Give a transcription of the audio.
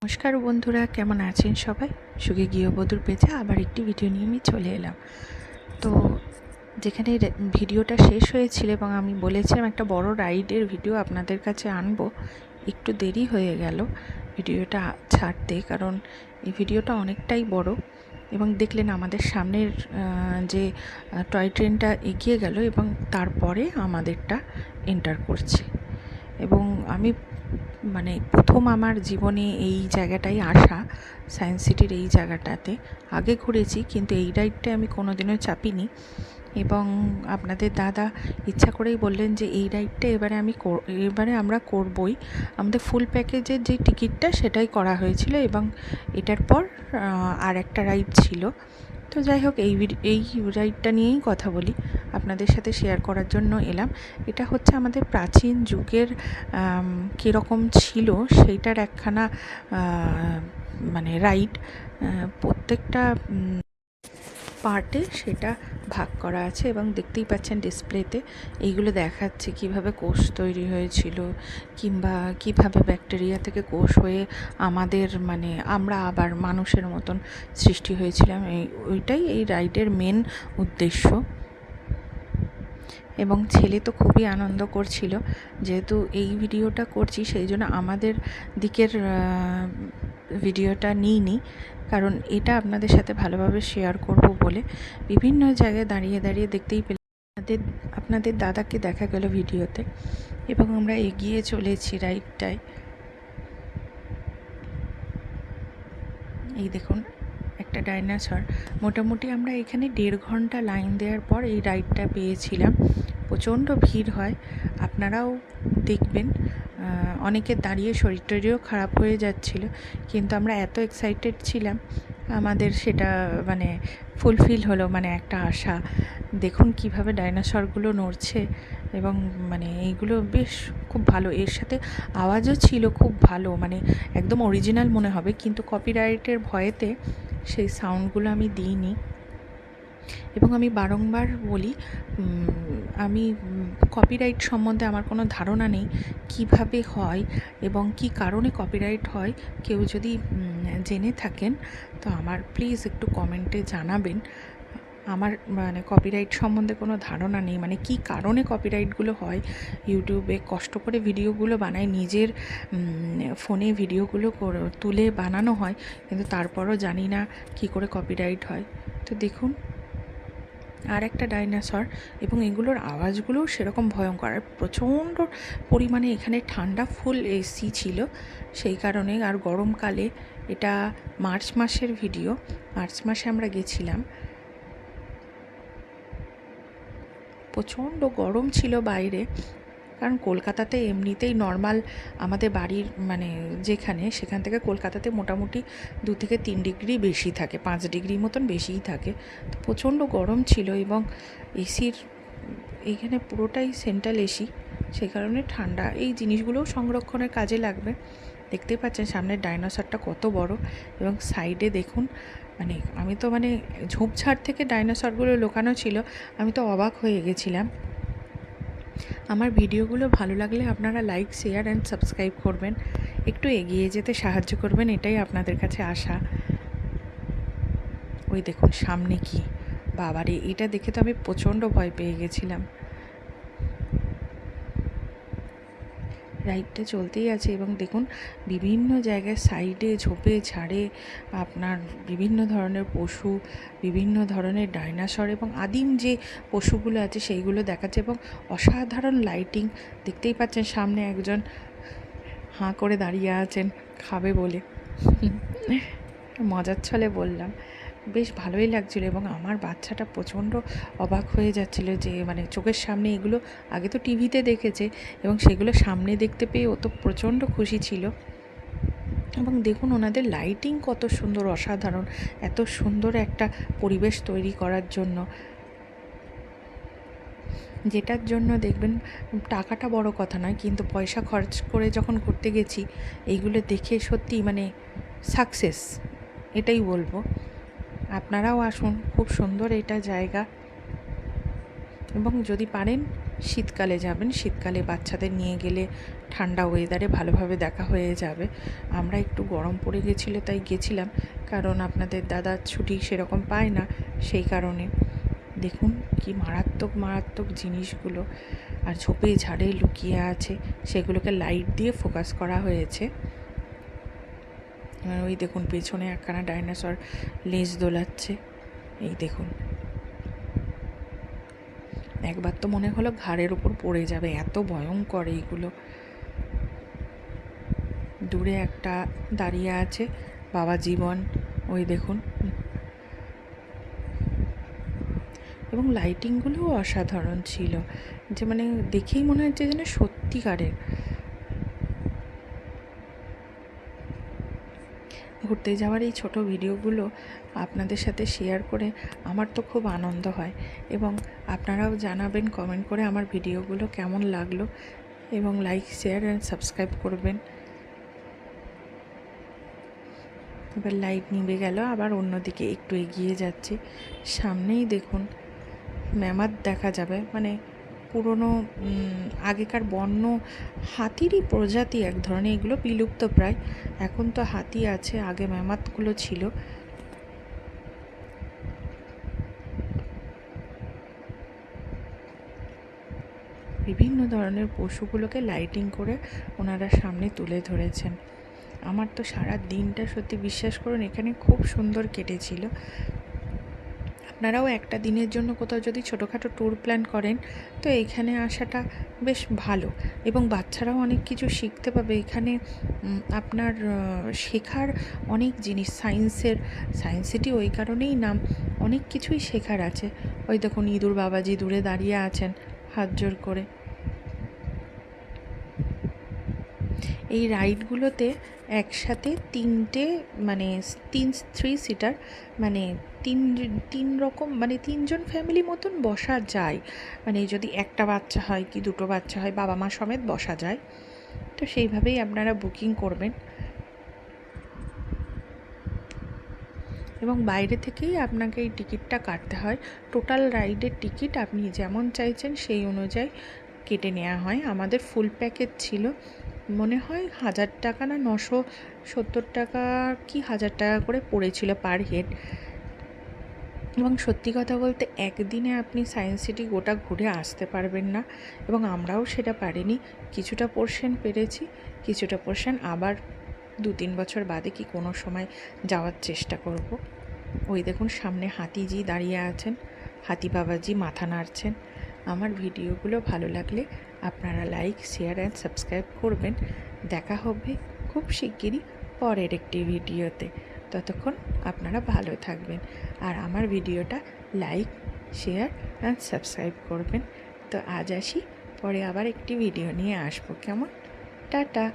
নমস্কার বন্ধুরা, কেমন আছেন সবাই? সুখে গৃহবধূর পেজে আবার একটি ভিডিও নিয়ে আমি চলে এলাম। তো যেখানে ভিডিওটা শেষ হয়েছিল এবং আমি বলেছিলাম একটা বড় রাইডের ভিডিও আপনাদের কাছে আনবো, একটু দেরি হয়ে গেল ভিডিওটা ছাড়তে, কারণ এই ভিডিওটা অনেকটাই বড়। এবং দেখলেন আমাদের সামনের যে টয় ট্রেনটা এগিয়ে গেল এবং তারপরে আমাদেরটা এন্টার করছে। এবং আমি প্রথম আমার জীবনে এই জায়গাটায় আসা, সায়েন্স সিটির এই জায়গাটাতে আগে ঘুরেছি, কিন্তু এই রাইডটায় আমি কোনোদিনও চাপিনি। এবং আপনাদের দাদা ইচ্ছা করেই বললেন যে এই রাইডটা এবারে আমরা করবই। আমাদের ফুল প্যাকেজের যে টিকিটটা সেটাই করা হয়েছিল এবং এটার পর আর একটা রাইড ছিল। তো যাই হোক, এই রাইডটা নিয়েই কথা বলি, আপনাদের সাথে শেয়ার করার জন্য এলাম। এটা হচ্ছে আমাদের প্রাচীন যুগের কীরকম ছিল সেইটার একখানা রাইড। প্রত্যেকটা পার্টে সেটা ভাগ করা আছে এবং দেখতেই পাচ্ছেন ডিসপ্লেতে এইগুলো দেখাচ্ছে কিভাবে কোষ তৈরি হয়েছিল, কিংবা কিভাবে ব্যাকটেরিয়া থেকে কোষ হয়ে আমরা আবার মানুষের মতন সৃষ্টি হয়েছিলাম। ওইটাই এই রাইডের মেন উদ্দেশ্য। এবং ছেলে তো খুবই আনন্দ করছিল। যেহেতু এই ভিডিওটা করছি সেই জন্য আমাদের দিকের ভিডিওটা নিইনি, কারণ এটা আপনাদের সাথে ভালোভাবে শেয়ার করব বলে। বিভিন্ন জায়গায় দাঁড়িয়ে দাঁড়িয়ে দেখতেই পেলাম আপনাদের দাদাকে দেখা গেল ভিডিওতে, এবং আমরা এগিয়ে চলেছি রাইডটায়। এই দেখুন একটা ডাইনোসর। মোটামুটি আমরা এখানে 1.5 ঘন্টা লাইন দেওয়ার পর এই রাইডটা পেয়েছিলাম। প্রচণ্ড ভিড় হয়, আপনারাও দেখবেন। অনেকের দাঁড়িয়ে শরীর টরীরও খারাপ হয়ে যাচ্ছিল, কিন্তু আমরা এত এক্সাইটেড ছিলাম, আমাদের সেটা ফুলফিল হলো, একটা আশা। দেখুন কিভাবে ডাইনোসরগুলো নড়ছে, এবং এইগুলো বেশ খুব ভালো। এর সাথে আওয়াজও ছিল খুব ভালো, একদম অরিজিনাল মনে হবে, কিন্তু কপিরাইটের ভয়েতে সেই সাউন্ডগুলো আমি দিইনি। এবং আমি বারংবার বলি, আমি কপিরাইট সম্বন্ধে আমার কোনো ধারণা নেই, কিভাবে হয় এবং কি কারণে কপিরাইট হয়। কেউ যদি জেনে থাকেন তো আমার প্লিজ একটু কমেন্টে জানাবেন। আমার কপিরাইট সম্বন্ধে কোনো ধারণা নেই, কি কারণে কপিরাইটগুলো হয়। ইউটিউবে কষ্ট করে ভিডিওগুলো বানাই, নিজের ফোনে ভিডিওগুলো তুলে বানানো হয়, কিন্তু তারপরও জানি না কী করে কপিরাইট হয়। তো দেখুন আর একটা ডাইনোসর, এবং এগুলোর আওয়াজগুলোও সেরকম ভয়ঙ্কর। আর প্রচণ্ড পরিমাণে এখানে ঠান্ডা, ফুল এসি ছিল সেই কারণে। আর গরমকালে, এটা মার্চ মাসের ভিডিও, মার্চ মাসে আমরা গেছিলাম, প্রচণ্ড গরম ছিল বাইরে। কারণ কলকাতাতে এমনিতেই নর্মাল আমাদের বাড়ির যেখানে, সেখান থেকে কলকাতাতে মোটামুটি 2 থেকে 3 ডিগ্রি বেশি থাকে, 5 ডিগ্রি মতন বেশিই থাকে। তো প্রচণ্ড গরম ছিল, এবং এসির এইখানে পুরোটাই সেন্ট্রাল এসি, সেই কারণে ঠান্ডা। এই জিনিসগুলোও সংরক্ষণের কাজে লাগবে। দেখতে পাচ্ছেন সামনের ডাইনোসরটা কত বড়, এবং সাইডে দেখুন আমি তো ঝোপঝাড় থেকে ডাইনোসরগুলো লুকানো ছিল, আমি তো অবাক হয়ে গেছিলাম। আমার ভিডিওগুলো ভালো লাগলে আপনারা লাইক, শেয়ার অ্যান্ড সাবস্ক্রাইব করবেন, একটু এগিয়ে যেতে সাহায্য করবেন, এটাই আপনাদের কাছে আশা। ওই দেখুন সামনে কি, বাবারে, এটা দেখে তো আমি প্রচণ্ড ভয় পেয়ে গেছিলাম। রাইডটা চলতেই আছে, এবং দেখুন বিভিন্ন জায়গায় সাইডে ঝোপে ঝাড়ে আপনার বিভিন্ন ধরনের পশু, বিভিন্ন ধরনের ডাইনোসর এবং আদিম যে পশুগুলো আছে সেইগুলো দেখাচ্ছে, এবং অসাধারণ লাইটিং। দেখতেই পাচ্ছেন সামনে একজন হাঁ করে দাঁড়িয়ে আছেন খাবে বলে। মজার ছলে বললাম, বেশ ভালোই লাগছিল। এবং আমার বাচ্চাটা প্রচণ্ড অবাক হয়ে যাচ্ছিল যে চোখের সামনে এগুলো আগে তো টিভিতে দেখেছে, এবং সেগুলো সামনে দেখতে পেয়ে ও তো প্রচণ্ড খুশি ছিল। এবং দেখুন ওনাদের লাইটিং কত সুন্দর, অসাধারণ, এত সুন্দর একটা পরিবেশ তৈরি করার জন্য, যেটার জন্য দেখবেন টাকাটা বড় কথা নয়, কিন্তু পয়সা খরচ করে যখন ঘুরতে গেছি এইগুলো দেখে সত্যি সাকসেস, এটাই বলবো। আপনারাও আসুন, খুব সুন্দর এটা জায়গা, এবং যদি পারেন শীতকালে যাবেন, শীতকালে বাচ্চাদের নিয়ে গেলে ঠান্ডা ওয়েদারে ভালোভাবে দেখা হয়ে যাবে। আমরা একটু গরম পড়ে গেছিলো তাই গেছিলাম, কারণ আপনাদের দাদা ছুটি সেরকম পায় না, সেই কারণে। দেখুন কি মারাত্মক মারাত্মক জিনিসগুলো, আর ঝোপে ঝাড়ে লুকিয়ে আছে, সেগুলোকে লাইট দিয়ে ফোকাস করা হয়েছে। ওই দেখুন পেছনে একখানা ডাইনোসর লেজ দোলাচ্ছে, এই দেখুন। একবার তো মনে হলো ঘাড়ের উপর পড়ে যাবে, এত ভয়ঙ্কর এইগুলো। দূরে একটা দাঁড়িয়ে আছে বাবা জীবন, ওই দেখুন। এবং লাইটিংগুলোও অসাধারণ ছিল, যে মানে দেখেই মনে হচ্ছে যেন সত্যিকারের। ঘুরতে যাওয়ার এই ছোটো ভিডিওগুলো আপনাদের সাথে শেয়ার করে আমার তো খুব আনন্দ হয়, এবং আপনারাও জানাবেন কমেন্ট করে আমার ভিডিওগুলো কেমন লাগলো, এবং লাইক শেয়ার অ্যান্ড সাবস্ক্রাইব করবেন। এবার লাইট নিভে গেল, আবার অন্যদিকে একটু এগিয়ে যাচ্ছি। সামনেই দেখুন ম্যামথ দেখা যাবে, মানে পুরনো আগেকার বন্য হাতিরই প্রজাতি এক ধরনের, এগুলো বিলুপ্ত প্রায়। এখন তো হাতি আছে, আগে ম্যামথগুলো ছিল। বিভিন্ন ধরনের পশুগুলোকে লাইটিং করে ওনারা সামনে তুলে ধরেছেন। আমার তো সারা দিনটা সত্যি বিশ্বাস করুন এখানে খুব সুন্দর কেটেছিল। আপনারাও একটা দিনের জন্য কোথাও যদি ছোটোখাটো ট্যুর প্ল্যান করেন তো এইখানে আসাটা বেশ ভালো, এবং বাচ্চারাও অনেক কিছু শিখতে পাবে। এখানে আপনার শেখার অনেক জিনিস, সায়েন্স সিটি ওই কারণেই নাম, অনেক কিছুই শেখার আছে। ওই দেখুন ইঁদুর বাবাজি দূরে দাঁড়িয়ে আছেন হাত জোর করে। এই রাইডগুলোতে একসাথে তিনটে মানে থ্রি সিটার মানে তিন রকম, মানে তিনজন ফ্যামিলি মতন বসা যায়। মানে যদি একটা বাচ্চা হয় কি দুটো বাচ্চা হয়, বাবা মা সমেত বসা যায়। তো সেইভাবেই আপনারা বুকিং করবেন, এবং বাইরে থেকেই আপনাকে এই টিকিটটা কাটতে হয়। টোটাল রাইডের টিকিট আপনি যেমন চাইছেন সেই অনুযায়ী কেটে নেওয়া হয়। আমাদের ফুল প্যাকেজ ছিল, মনে হয় 1000 টাকা না 970 টাকা কি 1000 টাকা করে পড়েছিল পার হেড। এবং সত্যি কথা বলতে একদিনে আপনি সায়েন্স সিটি গোটা ঘুরে আসতে পারবেন না, এবং আমরাও সেটা পারিনি। কিছুটা পোর্শন পেরেছি, কিছুটা পোর্শন আবার 2-3 বছর বাদে কি কোনো সময় যাওয়ার চেষ্টা করব। ওই দেখুন সামনে হাতিজি দাঁড়িয়ে আছেন, হাতি বাবাজি মাথা নাড়ছেন। আমার ভিডিওগুলো ভালো লাগলে আপনারা লাইক শেয়ার অ্যান্ড সাবস্ক্রাইব করবেন। দেখা হবে খুব শিগগিরই পরের একটি ভিডিওতে। ততক্ষণ আপনারা ভালো থাকবেন, আর আমার ভিডিওটা লাইক শেয়ার অ্যান্ড সাবস্ক্রাইব করবেন। তো আজ আসি, পরে আবার একটি ভিডিও নিয়ে আসবো, কেমন? টাটা।